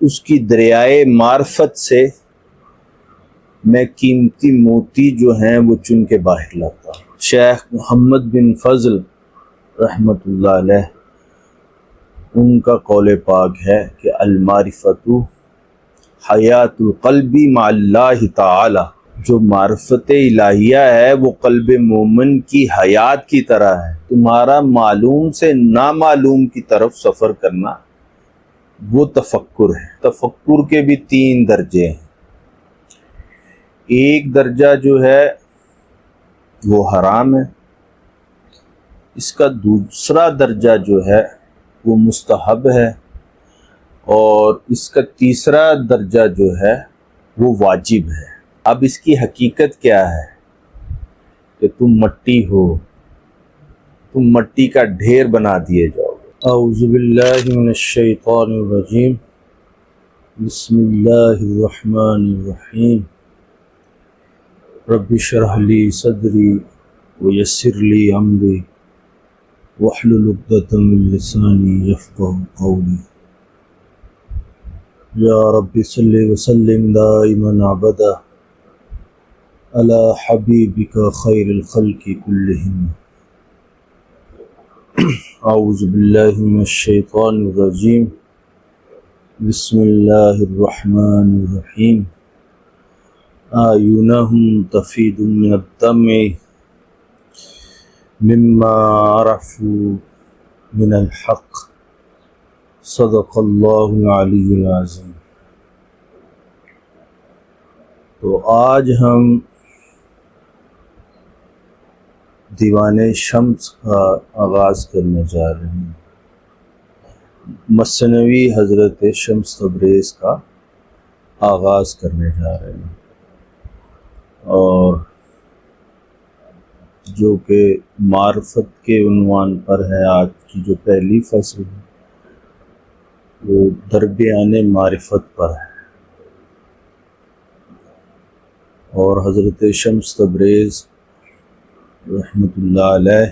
اس کی دریائے معرفت سے میں قیمتی موتی جو ہیں وہ چن کے باہر لاتا ہوں۔ شیخ محمد بن فضل رحمۃ اللہ علیہ ان کا قول پاک ہے کہ المعرفت حیات القلب مع اللہ تعالی، جو معرفت الہیہ ہے وہ قلب مومن کی حیات کی طرح ہے۔ تمہارا معلوم سے نامعلوم کی طرف سفر کرنا وہ تفکر ہے۔ تفکر کے بھی 3 درجے ہیں۔ ایک درجہ جو ہے وہ حرام ہے، اس کا دوسرا درجہ جو ہے وہ مستحب ہے، اور اس کا تیسرا درجہ جو ہے وہ واجب ہے۔ اب اس کی حقیقت کیا ہے کہ تم مٹی ہو، تم مٹی کا ڈھیر بنا دیے جاؤ گے۔ اعوذ باللہ من الشیطان الرجیم، بسم اللہ الرحمن الرحیم، رب اشرح لی صدری ویسر لی امری واحلل عقدۃ من لسانی یفقہوا قولی۔ یا رب صلی وسلم دائما ابدا علی حبیبک خیر الخلق کلہم۔ اعوذ باللہ من الشیطان الرجیم، بسم اللہ الرحمن الرحیم، اعینہم تفیض من الدمع مما عرفوا من الحق، صدق اللہ العلی العظیم۔ تو آج ہم دیوان شمس کا آغاز کرنے جا رہے ہیں، مثنوی حضرت شمس تبریز کا آغاز کرنے جا رہے ہیں، اور جو کہ معرفت کے عنوان پر ہے۔ آج کی جو پہلی فصل ہے وہ دربیان معرفت پر ہے، اور حضرت شمس تبریز رحمۃ اللہ علیہ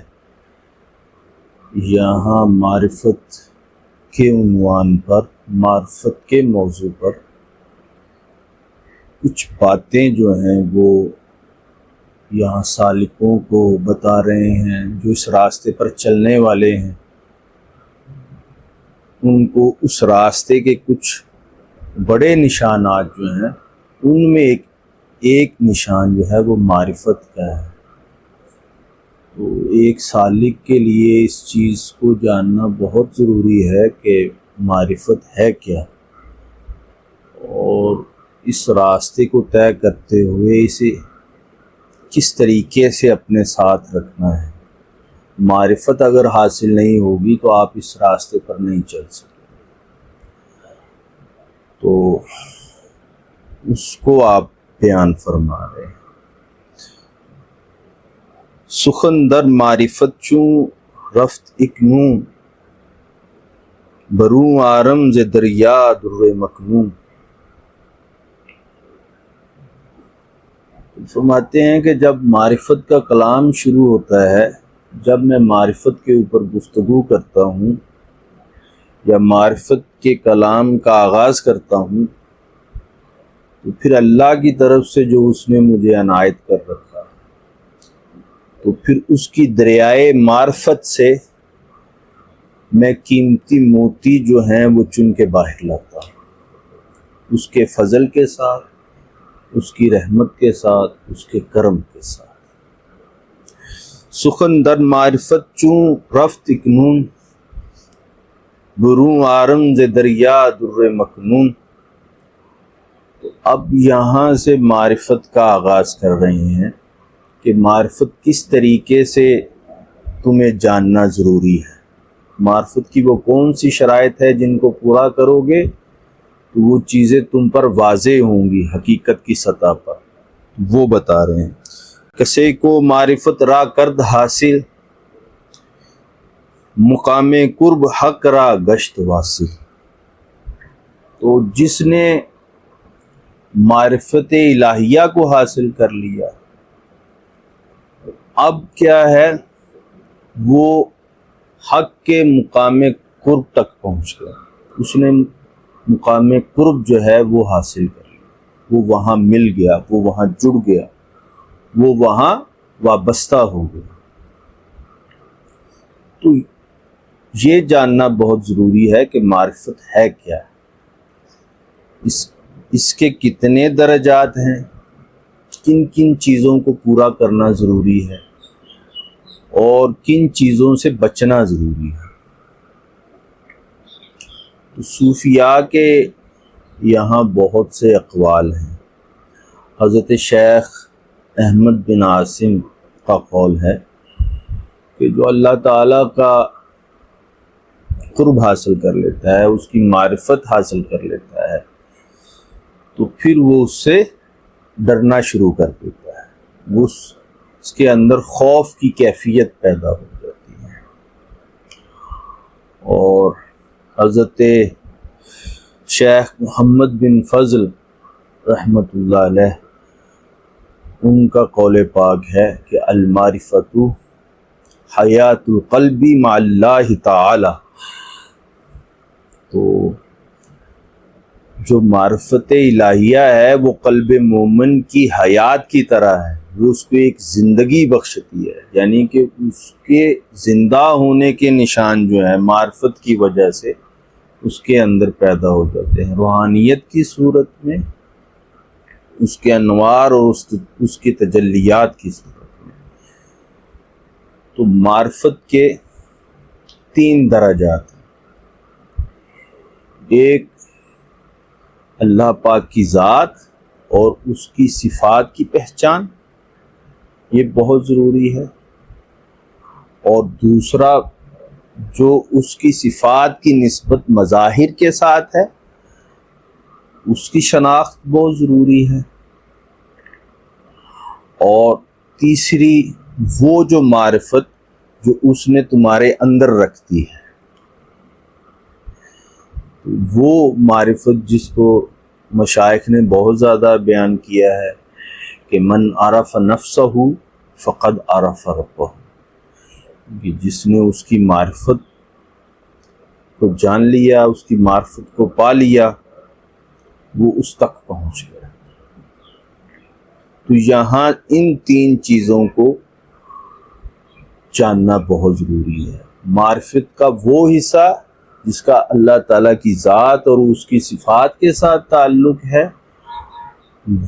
یہاں معرفت کے عنوان پر، معرفت کے موضوع پر کچھ باتیں جو ہیں وہ یہاں سالکوں کو بتا رہے ہیں، جو اس راستے پر چلنے والے ہیں ان کو اس راستے کے کچھ بڑے نشانات جو ہیں ان میں ایک نشان جو ہے وہ معرفت کا ہے۔ تو ایک سالک کے لیے اس چیز کو جاننا بہت ضروری ہے کہ معرفت ہے کیا، اور اس راستے کو طے کرتے ہوئے اسے کس طریقے سے اپنے ساتھ رکھنا ہے۔ معرفت اگر حاصل نہیں ہوگی تو آپ اس راستے پر نہیں چل سکتے، تو اس کو آپ بیان فرما رہے ہیں۔ سخن در معرفت چوں رفت اکنون، بروں آرم ز دریا در مکنون۔ فرماتے ہیں کہ جب معرفت کا کلام شروع ہوتا ہے، جب میں معرفت کے اوپر گفتگو کرتا ہوں یا معرفت کے کلام کا آغاز کرتا ہوں، تو پھر اللہ کی طرف سے جو اس نے مجھے عنایت کر رکھا، تو پھر اس کی دریائے معرفت سے میں قیمتی موتی جو ہیں وہ چن کے باہر لاتا ہوں، اس کے فضل کے ساتھ، اس کی رحمت کے ساتھ، اس کے کرم کے ساتھ۔ سخن در معرفت چوں رفت اکنون، بروں آرم ز دریا در مکنون۔ تو اب یہاں سے معرفت کا آغاز کر رہے ہیں کہ معرفت کس طریقے سے تمہیں جاننا ضروری ہے۔ معرفت کی وہ کون سی شرائط ہے جن کو پورا کرو گے تو وہ چیزیں تم پر واضح ہوں گی حقیقت کی سطح پر، وہ بتا رہے ہیں۔ کسے کو معرفت را کرد حاصل، مقام قرب حق را گشت واصل۔ تو جس نے معرفت الہیہ کو حاصل کر لیا، اب کیا ہے، وہ حق کے مقام قرب تک پہنچ گیا۔ اس نے مقام قرب جو ہے وہ حاصل کر لیا، وہ وہاں مل گیا، وہ وہاں جڑ گیا، وہ وہاں وابستہ ہو گیا۔ تو یہ جاننا بہت ضروری ہے کہ معرفت ہے کیا ہے، اس کے کتنے درجات ہیں، کن کن چیزوں کو پورا کرنا ضروری ہے اور کن چیزوں سے بچنا ضروری ہے۔ تو صوفیاء کے یہاں بہت سے اقوال ہیں۔ حضرت شیخ احمد بن عاصم کا قول ہے کہ جو اللہ تعالیٰ کا قرب حاصل کر لیتا ہے، اس کی معرفت حاصل کر لیتا ہے، تو پھر وہ اس سے ڈرنا شروع کر دیتا ہے، وہ اس کے اندر خوف کی کیفیت پیدا ہو جاتی ہے۔ اور حضرت شیخ محمد بن فضل رحمۃ اللہ علیہ، ان کا قول پاک ہے کہ المعرفت حیات القلب مع اللہ تعالی۔ تو جو معرفت الہیہ ہے وہ قلب مومن کی حیات کی طرح ہے، وہ اس کو ایک زندگی بخشتی ہے، یعنی کہ اس کے زندہ ہونے کے نشان جو ہیں معرفت کی وجہ سے اس کے اندر پیدا ہو جاتے ہیں، روحانیت کی صورت میں، اس کے انوار اور اس کی تجلیات کی صورت میں۔ تو معرفت کے 3 درجات ہیں۔ ایک اللہ پاک کی ذات اور اس کی صفات کی پہچان، یہ بہت ضروری ہے، اور دوسرا جو اس کی صفات کی نسبت مظاہر کے ساتھ ہے، اس کی شناخت بہت ضروری ہے، اور تیسری وہ جو معرفت جو اس نے تمہارے اندر رکھ دی ہے، وہ معرفت جس کو مشائخ نے بہت زیادہ بیان کیا ہے کہ من عرف نفسہ فقد عرف ربہ، کہ جس نے اس کی معرفت کو جان لیا، اس کی معرفت کو پا لیا، وہ اس تک پہنچ گیا۔ تو یہاں ان 3 چیزوں کو جاننا بہت ضروری ہے۔ معرفت کا وہ حصہ جس کا اللہ تعالیٰ کی ذات اور اس کی صفات کے ساتھ تعلق ہے،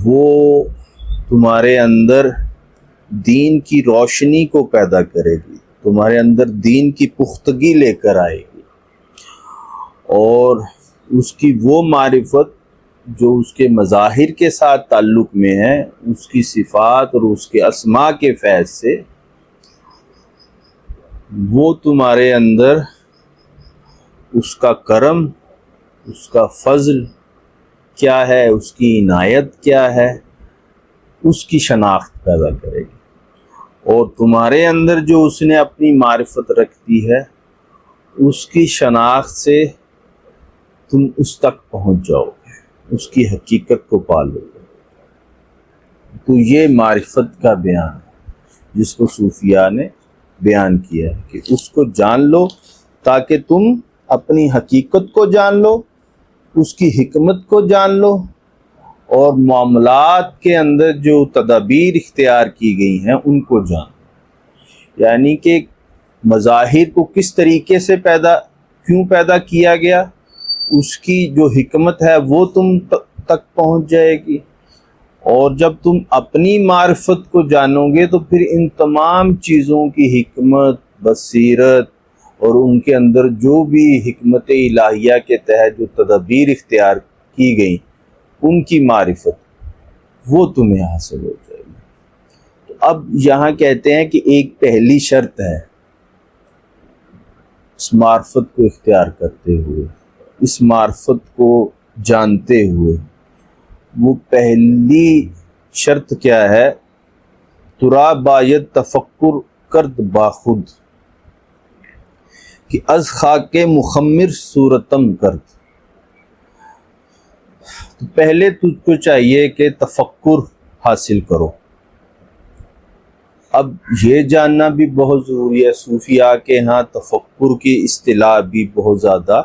وہ تمہارے اندر دین کی روشنی کو پیدا کرے گی، تمہارے اندر دین کی پختگی لے کر آئے گی، اور اس کی وہ معرفت جو اس کے مظاہر کے ساتھ تعلق میں ہے، اس کی صفات اور اس کے اسماء کے فیض سے، وہ تمہارے اندر اس کا کرم، اس کا فضل کیا ہے، اس کی عنایت کیا ہے، اس کی شناخت پیدا کرے گی، اور تمہارے اندر جو اس نے اپنی معرفت رکھ دی ہے، اس کی شناخت سے تم اس تک پہنچ جاؤ گے، اس کی حقیقت کو پا لو گے۔ تو یہ معرفت کا بیان ہے جس کو صوفیاء نے بیان کیا ہے کہ اس کو جان لو تاکہ تم اپنی حقیقت کو جان لو، اس کی حکمت کو جان لو، اور معاملات کے اندر جو تدابیر اختیار کی گئی ہیں ان کو جان لو، یعنی کہ مظاہر کو کس طریقے سے کیوں پیدا کیا گیا، اس کی جو حکمت ہے وہ تم تک پہنچ جائے گی، اور جب تم اپنی معرفت کو جانو گے تو پھر ان تمام چیزوں کی حکمت، بصیرت، اور ان کے اندر جو بھی حکمت الہیہ کے تحت جو تدابیر اختیار کی گئیں ان کی معرفت وہ تمہیں حاصل ہو جائے گی۔ تو اب یہاں کہتے ہیں کہ ایک پہلی شرط ہے اس معرفت کو اختیار کرتے ہوئے، اس معرفت کو جانتے ہوئے، وہ پہلی شرط کیا ہے؟ ترا باید تفکر کرد باخود کہ از خاک مخمر صورتم کرد۔ تو پہلے تجھ کو چاہیے کہ تفکر حاصل کرو۔ اب یہ جاننا بھی بہت ضروری ہے، صوفیاء کے ہاں تفکر کی اصطلاح بھی بہت زیادہ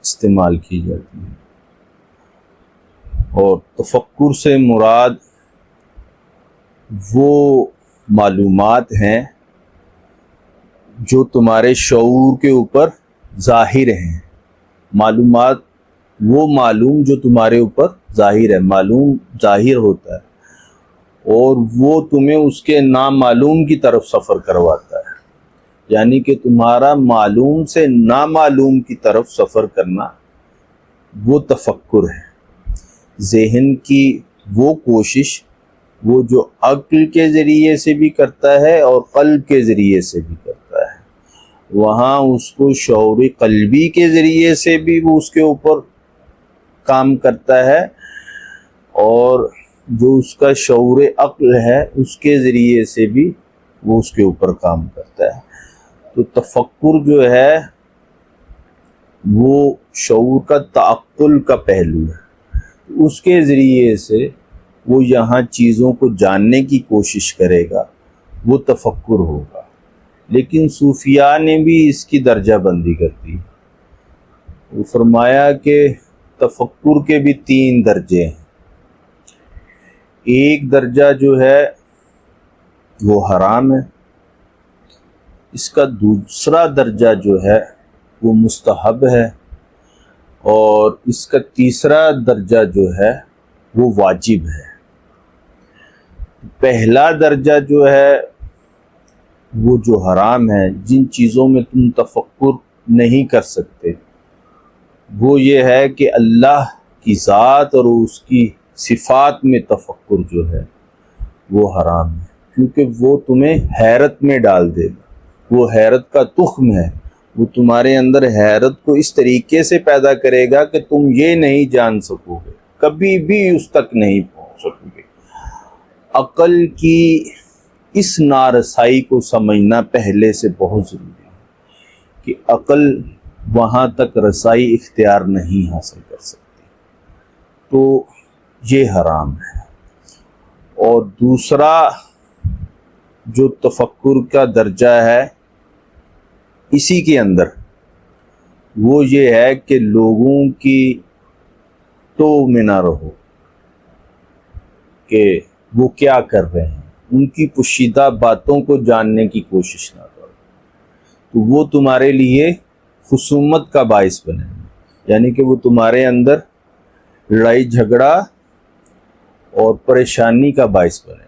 استعمال کی جاتی ہے۔ اور تفکر سے مراد وہ معلومات ہیں جو تمہارے شعور کے اوپر ظاہر ہیں. معلومات وہ معلوم جو تمہارے اوپر ظاہر ہے. معلوم ظاہر ہوتا ہے اور وہ تمہیں اس کے نامعلوم کی طرف سفر کرواتا ہے. یعنی کہ تمہارا معلوم سے نامعلوم کی طرف سفر کرنا وہ تفکر ہے. ذہن کی وہ کوشش وہ جو عقل کے ذریعے سے بھی کرتا ہے اور قلب کے ذریعے سے بھی کرتا ہے. وہاں اس کو شعور قلبی کے ذریعے سے بھی وہ اس کے اوپر کام کرتا ہے اور جو اس کا شعور عقل ہے اس کے ذریعے سے بھی وہ اس کے اوپر کام کرتا ہے. تو تفکر جو ہے وہ شعور کا تعقل کا پہلو ہے. اس کے ذریعے سے وہ یہاں چیزوں کو جاننے کی کوشش کرے گا، وہ تفکر ہوگا. لیکن صوفیاء نے بھی اس کی درجہ بندی کر دی. وہ فرمایا کہ تفکر کے بھی 3 درجے ہیں. ایک درجہ جو ہے وہ حرام ہے، اس کا دوسرا درجہ جو ہے وہ مستحب ہے، اور اس کا تیسرا درجہ جو ہے وہ واجب ہے. پہلا درجہ جو ہے وہ جو حرام ہے، جن چیزوں میں تم تفکر نہیں کر سکتے، وہ یہ ہے کہ اللہ کی ذات اور اس کی صفات میں تفکر جو ہے وہ حرام ہے، کیونکہ وہ تمہیں حیرت میں ڈال دے گا. وہ حیرت کا تخم ہے. وہ تمہارے اندر حیرت کو اس طریقے سے پیدا کرے گا کہ تم یہ نہیں جان سکو گے، کبھی بھی اس تک نہیں پہنچ سکو گے. عقل کی اس نارسائی کو سمجھنا پہلے سے بہت ضروری ہے کہ عقل وہاں تک رسائی اختیار نہیں حاصل کر سکتی. تو یہ حرام ہے. اور دوسرا جو تفکر کا درجہ ہے اسی کے اندر، وہ یہ ہے کہ لوگوں کی تو میں نہ رہو کہ وہ کیا کر رہے ہیں، ان کی پوشیدہ باتوں کو جاننے کی کوشش نہ کرو. تو وہ تمہارے لیے خصومت کا باعث بنے، یعنی کہ وہ تمہارے اندر لڑائی جھگڑا اور پریشانی کا باعث بنے.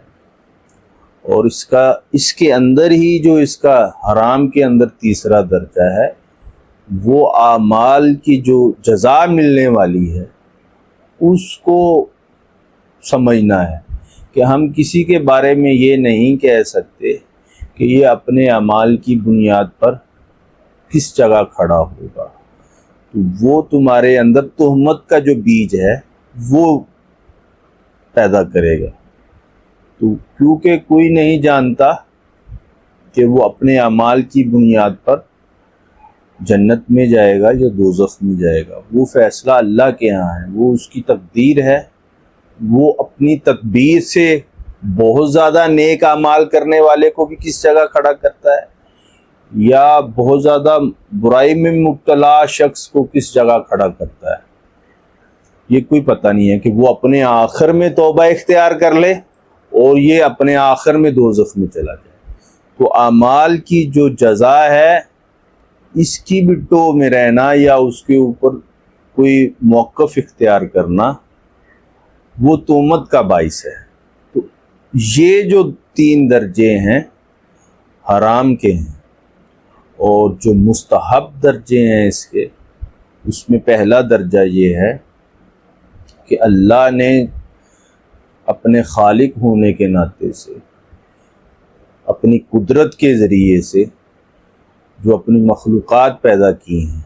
اور اس کے اندر ہی جو اس کا حرام کے اندر تیسرا درجہ ہے، وہ اعمال کی جو جزا ملنے والی ہے اس کو سمجھنا ہے کہ ہم کسی کے بارے میں یہ نہیں کہہ سکتے کہ یہ اپنے اعمال کی بنیاد پر کس جگہ کھڑا ہوگا. تو وہ تمہارے اندر تہمت کا جو بیج ہے وہ پیدا کرے گا. تو کیونکہ کوئی نہیں جانتا کہ وہ اپنے اعمال کی بنیاد پر جنت میں جائے گا یا دوزخ میں جائے گا. وہ فیصلہ اللہ کے ہاں ہے، وہ اس کی تقدیر ہے. وہ اپنی تدبیر سے بہت زیادہ نیک اعمال کرنے والے کو بھی کس جگہ کھڑا کرتا ہے، یا بہت زیادہ برائی میں مبتلا شخص کو کس جگہ کھڑا کرتا ہے، یہ کوئی پتہ نہیں ہے. کہ وہ اپنے آخر میں توبہ اختیار کر لے اور یہ اپنے آخر میں دوزخ میں چلا جائے. تو اعمال کی جو جزا ہے اس کی بھی ٹو میں رہنا یا اس کے اوپر کوئی موقف اختیار کرنا وہ تہمت کا باعث ہے. تو یہ جو 3 درجے ہیں حرام کے ہیں، اور جو مستحب درجے ہیں اس میں پہلا درجہ یہ ہے کہ اللہ نے اپنے خالق ہونے کے ناطے سے، اپنی قدرت کے ذریعے سے جو اپنی مخلوقات پیدا کی ہیں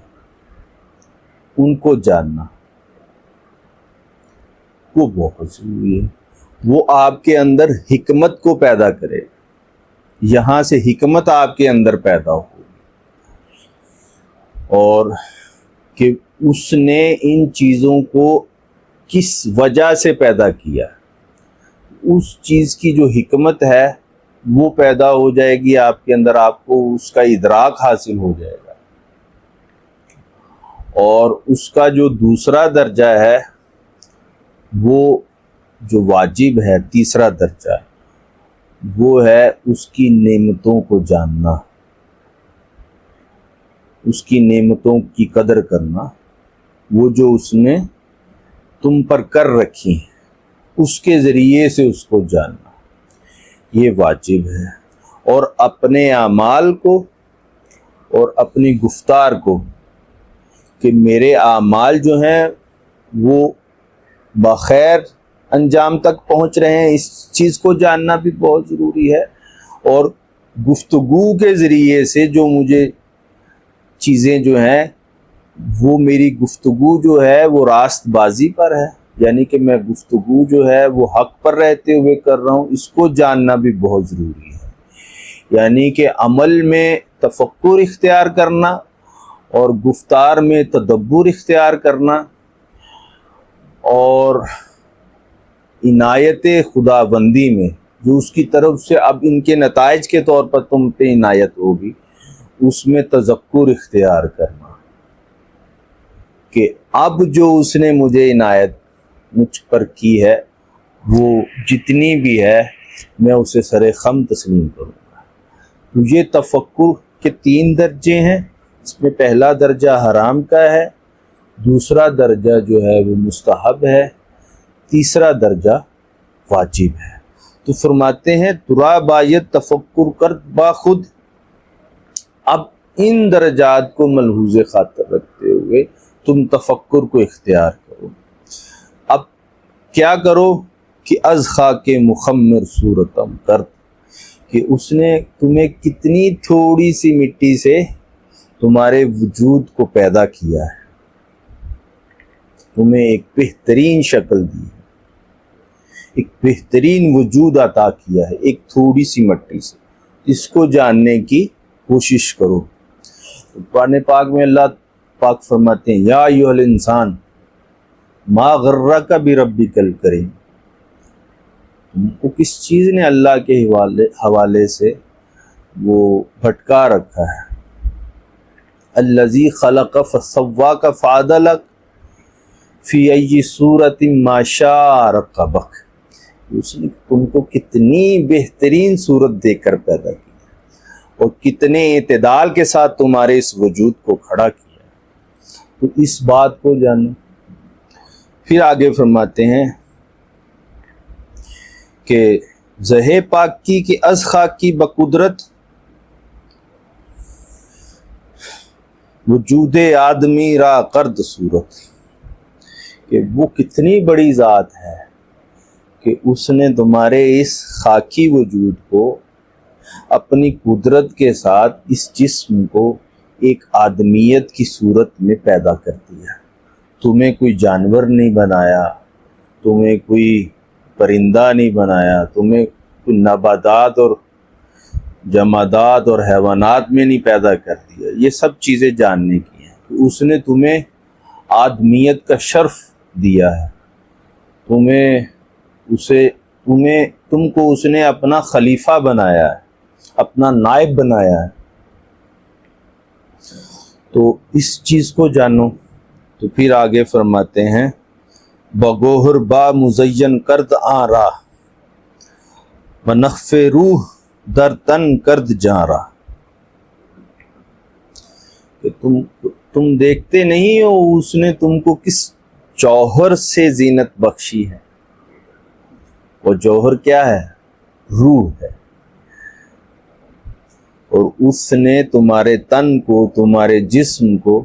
ان کو جاننا وہ بہت ضروری ہے. وہ آپ کے اندر حکمت کو پیدا کرے، یہاں سے حکمت آپ کے اندر پیدا ہوگی، اور کہ اس نے ان چیزوں کو کس وجہ سے پیدا کیا، اس چیز کی جو حکمت ہے وہ پیدا ہو جائے گی آپ کے اندر، آپ کو اس کا ادراک حاصل ہو جائے گا. اور اس کا جو دوسرا درجہ ہے وہ جو واجب ہے تیسرا درجہ وہ ہے اس کی نعمتوں کو جاننا، اس کی نعمتوں کی قدر کرنا، وہ جو اس نے تم پر کر رکھی ہیں اس کے ذریعے سے اس کو جاننا، یہ واجب ہے۔ اور اپنے اعمال کو اور اپنی گفتار کو کہ میرے اعمال جو ہیں وہ بخیر انجام تک پہنچ رہے ہیں، اس چیز کو جاننا بھی بہت ضروری ہے۔ اور گفتگو کے ذریعے سے جو مجھے چیزیں جو ہیں وہ میری گفتگو جو ہے وہ راست بازی پر ہے، یعنی کہ میں گفتگو جو ہے وہ حق پر رہتے ہوئے کر رہا ہوں، اس کو جاننا بھی بہت ضروری ہے۔ یعنی کہ عمل میں تفکر اختیار کرنا اور گفتار میں تدبر اختیار کرنا اور عنایت خدا بندی میں جو اس کی طرف سے اب ان کے نتائج کے طور پر تم پہ عنایت ہوگی، اس میں تذکر اختیار کرنا کہ اب جو اس نے مجھے عنایت مجھ پر کی ہے وہ جتنی بھی ہے میں اسے سر خم تسلیم کروں گا۔ تو یہ تفکر کے 3 درجے ہیں، اس میں پہلا درجہ حرام کا ہے، دوسرا درجہ جو ہے وہ مستحب ہے، تیسرا درجہ واجب ہے۔ تو فرماتے ہیں ترا باید تفکر کر باخود، اب ان درجات کو ملحوظ خاطر رکھتے ہوئے تم تفکر کو اختیار کرو۔ اب کیا کرو کہ از خاک مخمر صورتم کرد، کہ اس نے تمہیں کتنی تھوڑی سی مٹی سے تمہارے وجود کو پیدا کیا ہے، تمہیں ایک بہترین شکل دی ہے، ایک بہترین وجود عطا کیا ہے ایک تھوڑی سی مٹی سے، اس کو جاننے کی کوشش کرو۔ قرآن پاک میں اللہ پاک فرماتے ہیں یا ایھا الانسان ما غرک بربک الکریم، تم کو کس چیز نے اللہ کے حوالے سے وہ بھٹکا رکھا ہے، الذی خلق فسواک فعدلک فی ای صورت ما شاء رکبک، اس نے تم کو کتنی بہترین صورت دے کر پیدا کیا اور کتنے اعتدال کے ساتھ تمہارے اس وجود کو کھڑا کیا، تو اس بات کو جانو۔ پھر آگے فرماتے ہیں کہ زہ پاک کی از خاک کی بقدرت وجود آدمی را قرد صورت، کہ وہ کتنی بڑی ذات ہے کہ اس نے تمہارے اس خاکی وجود کو اپنی قدرت کے ساتھ اس جسم کو ایک آدمیت کی صورت میں پیدا کر دیا۔ تمہیں کوئی جانور نہیں بنایا، تمہیں کوئی پرندہ نہیں بنایا، تمہیں کوئی نباتات اور جمادات اور حیوانات میں نہیں پیدا کر دیا۔ یہ سب چیزیں جاننے کی ہیں۔ اس نے تمہیں آدمیت کا شرف دیا ہے، تم کو اس نے اپنا خلیفہ بنایا ہے، اپنا نائب بنایا ہے، تو اس چیز کو جانو۔ تو پھر آگے فرماتے ہیں بگوہر با مزین کرد آ راہ بنخف روح در تن کرد جاں راہ، کہ تم دیکھتے نہیں ہو اس نے تم کو کس جوہر سے زینت بخشی ہے، وہ جوہر کیا ہے؟ روح ہے، اور اس نے تمہارے تن کو، تمہارے جسم کو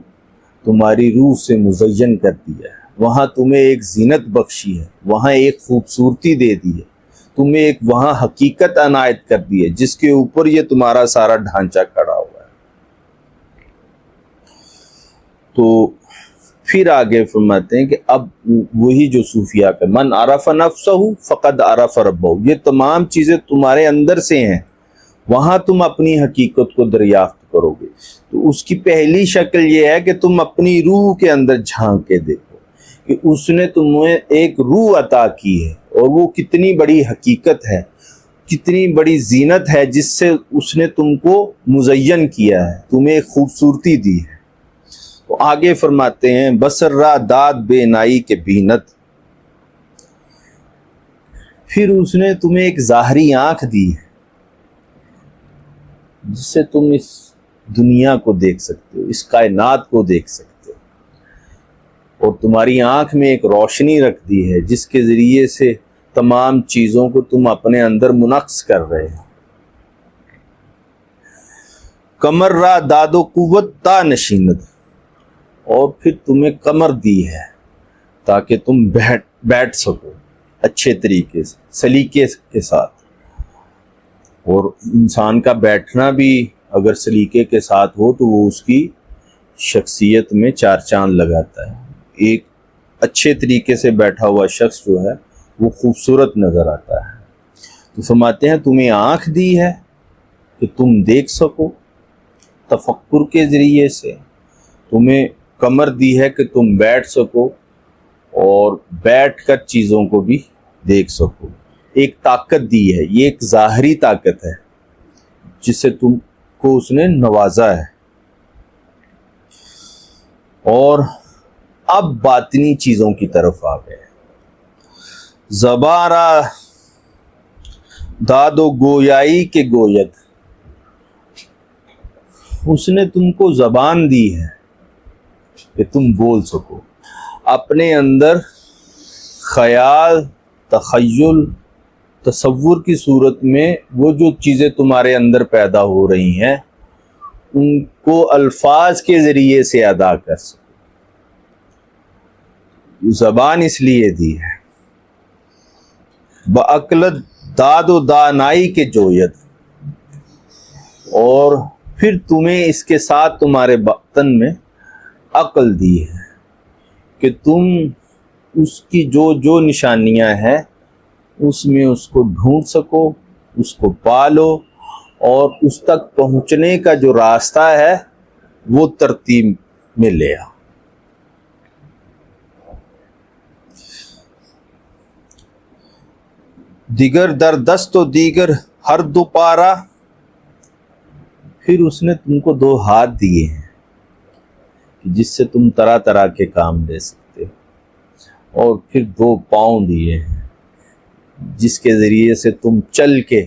تمہاری روح سے مزین کر دیا ہے، وہاں تمہیں ایک زینت بخشی ہے، وہاں ایک خوبصورتی دے دی ہے، تمہیں ایک وہاں حقیقت عنایت کر دی ہے جس کے اوپر یہ تمہارا سارا ڈھانچہ کھڑا ہوا ہے۔ تو پھر آگے فرماتے ہیں کہ اب وہی جو صوفیہ کا من عرف نفسہ فقد عرف ربہ، یہ تمام چیزیں تمہارے اندر سے ہیں، وہاں تم اپنی حقیقت کو دریافت کرو گے۔ تو اس کی پہلی شکل یہ ہے کہ تم اپنی روح کے اندر جھانک کے دیکھو کہ اس نے تمہیں ایک روح عطا کی ہے، اور وہ کتنی بڑی حقیقت ہے، کتنی بڑی زینت ہے جس سے اس نے تم کو مزین کیا ہے، تمہیں ایک خوبصورتی دی ہے۔ تو آگے فرماتے ہیں بصر را داد بے نائی کے بینت، پھر اس نے تمہیں ایک ظاہری آنکھ دی ہے جس سے تم اس دنیا کو دیکھ سکتے ہو، اس کائنات کو دیکھ سکتے ہو، اور تمہاری آنکھ میں ایک روشنی رکھ دی ہے جس کے ذریعے سے تمام چیزوں کو تم اپنے اندر منعکس کر رہے ہو۔ کمر را داد و قوت تا نشیند، اور پھر تمہیں کمر دی ہے تاکہ تم بیٹھ سکو اچھے طریقے سے، سلیقے کے ساتھ۔ اور انسان کا بیٹھنا بھی اگر سلیقے کے ساتھ ہو تو وہ اس کی شخصیت میں چار چاند لگاتا ہے۔ ایک اچھے طریقے سے بیٹھا ہوا شخص جو ہے وہ خوبصورت نظر آتا ہے۔ تو فرماتے ہیں تمہیں آنکھ دی ہے کہ تم دیکھ سکو تفکر کے ذریعے سے، تمہیں کمر دی ہے کہ تم بیٹھ سکو اور بیٹھ کر چیزوں کو بھی دیکھ سکو، ایک طاقت دی ہے، یہ ایک ظاہری طاقت ہے جس سے تم کو اس نے نوازا ہے۔ اور اب باطنی چیزوں کی طرف آ گئے۔ زبارا داد و گویائی کے گویت، اس نے تم کو زبان دی ہے کہ تم بول سکو، اپنے اندر خیال، تخیل، تصور کی صورت میں وہ جو چیزیں تمہارے اندر پیدا ہو رہی ہیں ان کو الفاظ کے ذریعے سے ادا کر سکو۔ زبان اس لیے دی ہے۔ بعقلت داد و دانائی کے جویت، اور پھر تمہیں اس کے ساتھ تمہارے باطن میں عقل دی ہے کہ تم اس کی جو نشانیاں ہیں اس میں اس کو ڈھونڈ سکو، اس کو پالو، اور اس تک پہنچنے کا جو راستہ ہے وہ ترتیب میں لے آؤ۔ دیگر در دست و دیگر ہر دو پارا، پھر اس نے تم کو دو ہاتھ دیے ہیں جس سے تم طرح طرح کے کام لے سکتے ہو، اور پھر دو پاؤں دیے ہیں جس کے ذریعے سے تم چل کے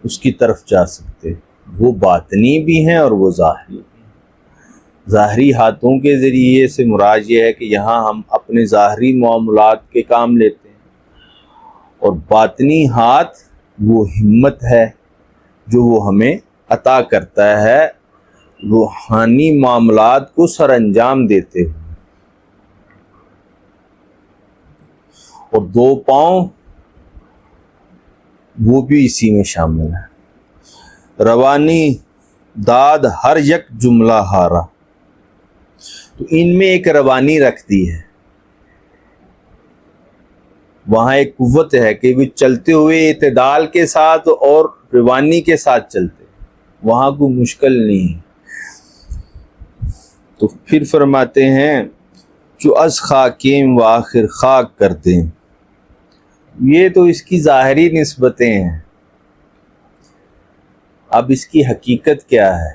اس کی طرف جا سکتے ہو۔ وہ باطنی بھی ہیں اور وہ ظاہری بھی ہیں۔ ظاہری ہاتھوں کے ذریعے سے مراد یہ ہے کہ یہاں ہم اپنے ظاہری معاملات کے کام لیتے ہیں، اور باطنی ہاتھ وہ ہمت ہے جو وہ ہمیں عطا کرتا ہے روحانی معاملات کو سر انجام دیتے ہوئے۔ اور دو پاؤں وہ بھی اسی میں شامل ہے۔ روانی داد ہر یک جملہ ہارا، تو ان میں ایک روانی رکھ دی ہے، وہاں ایک قوت ہے کہ وہ چلتے ہوئے اعتدال کے ساتھ اور روانی کے ساتھ چلتے، وہاں کوئی مشکل نہیں۔ تو پھر فرماتے ہیں جو از خاکیم و آخر خاک کر دیں، یہ تو اس کی ظاہری نسبتیں ہیں، اب اس کی حقیقت کیا ہے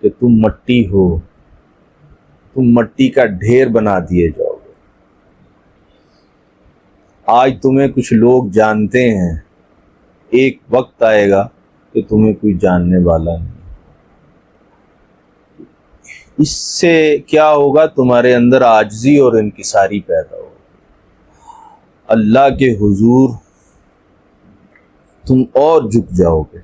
کہ تم مٹی ہو، تم مٹی کا ڈھیر بنا دیے جاؤ گے۔ آج تمہیں کچھ لوگ جانتے ہیں، ایک وقت آئے گا کہ تمہیں کوئی جاننے والا نہیں۔ اس سے کیا ہوگا؟ تمہارے اندر عاجزی اور انکساری پیدا ہوگی، اللہ کے حضور تم اور جھک جاؤ گے۔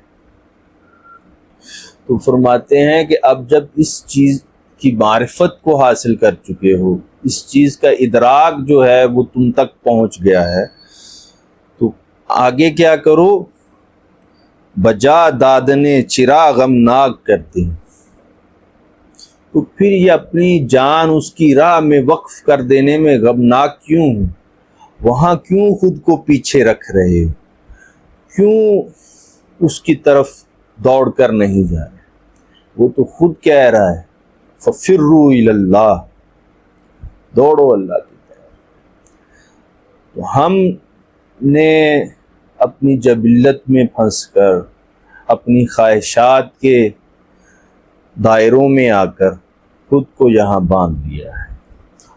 تو فرماتے ہیں کہ اب جب اس چیز کی معرفت کو حاصل کر چکے ہو، اس چیز کا ادراک جو ہے وہ تم تک پہنچ گیا ہے، تو آگے کیا کرو؟ بجا دادنے چرا غمناک کرتے ہیں، تو پھر یہ اپنی جان اس کی راہ میں وقف کر دینے میں غمناک کیوں ہوں؟ وہاں کیوں خود کو پیچھے رکھ رہے ہو؟ کیوں اس کی طرف دوڑ کر نہیں جا رہے؟ وہ تو خود کہہ رہا ہے فَفِرُّوا إِلَى اللَّهِ، دوڑو اللہ کی طرف۔ تو ہم نے اپنی جبلت میں پھنس کر، اپنی خواہشات کے دائروں میں آ کر خود کو یہاں باندھ لیا ہے،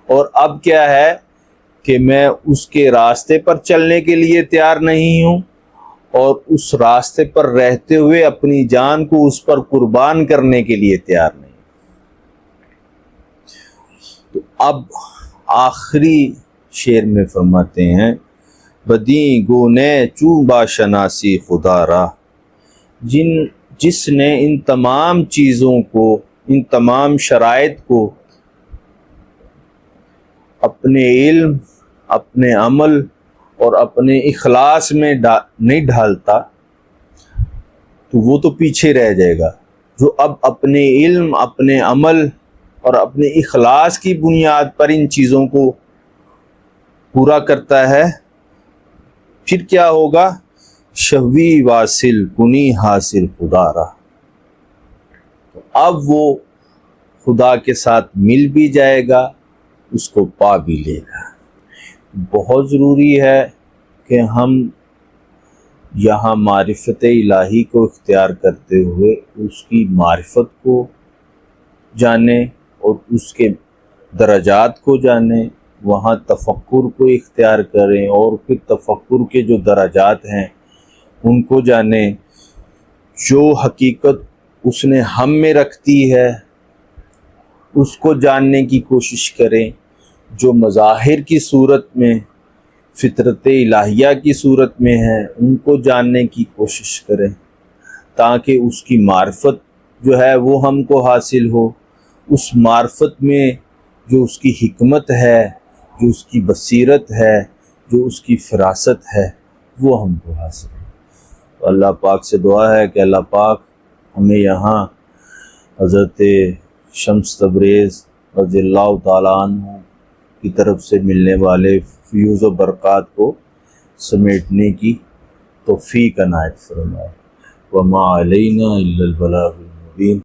اور اب کیا ہے کہ میں اس کے راستے پر چلنے کے لیے تیار نہیں ہوں اور اس راستے پر رہتے ہوئے اپنی جان کو اس پر قربان کرنے کے لیے تیار نہیں۔ تو اب آخری شعر میں فرماتے ہیں بدیں گونے چوں با شناسی خدا را، جس نے ان تمام چیزوں کو، ان تمام شرائط کو اپنے علم، اپنے عمل اور اپنے اخلاص میں نہیں ڈھالتا تو وہ تو پیچھے رہ جائے گا۔ جو اب اپنے علم، اپنے عمل اور اپنے اخلاص کی بنیاد پر ان چیزوں کو پورا کرتا ہے، پھر کیا ہوگا؟ شوی واصل کنی حاصل خدا را، اب وہ خدا کے ساتھ مل بھی جائے گا، اس کو پا بھی لے گا۔ بہت ضروری ہے کہ ہم یہاں معرفت الہی کو اختیار کرتے ہوئے اس کی معرفت کو جانیں اور اس کے درجات کو جانیں، وہاں تفکر کو اختیار کریں اور پھر تفکر کے جو درجات ہیں ان کو جانیں، جو حقیقت اس نے ہم میں رکھتی ہے اس کو جاننے کی کوشش کریں، جو مظاہر کی صورت میں، فطرت الہیہ کی صورت میں ہے ان کو جاننے کی کوشش کریں، تاکہ اس کی معرفت جو ہے وہ ہم کو حاصل ہو۔ اس معرفت میں جو اس کی حکمت ہے، جو اس کی بصیرت ہے، جو اس کی فراست ہے، وہ ہم کو حاصل ہو۔ تو اللہ پاک سے دعا ہے کہ اللہ پاک ہمیں یہاں حضرت شمس تبریز رضی اللہ تعالیٰ عنہ کی طرف سے ملنے والے فیوز و برکات کو سمیٹنے کی توفیق عنایت فرمائے۔ وما علینا الا البلاغ المبین۔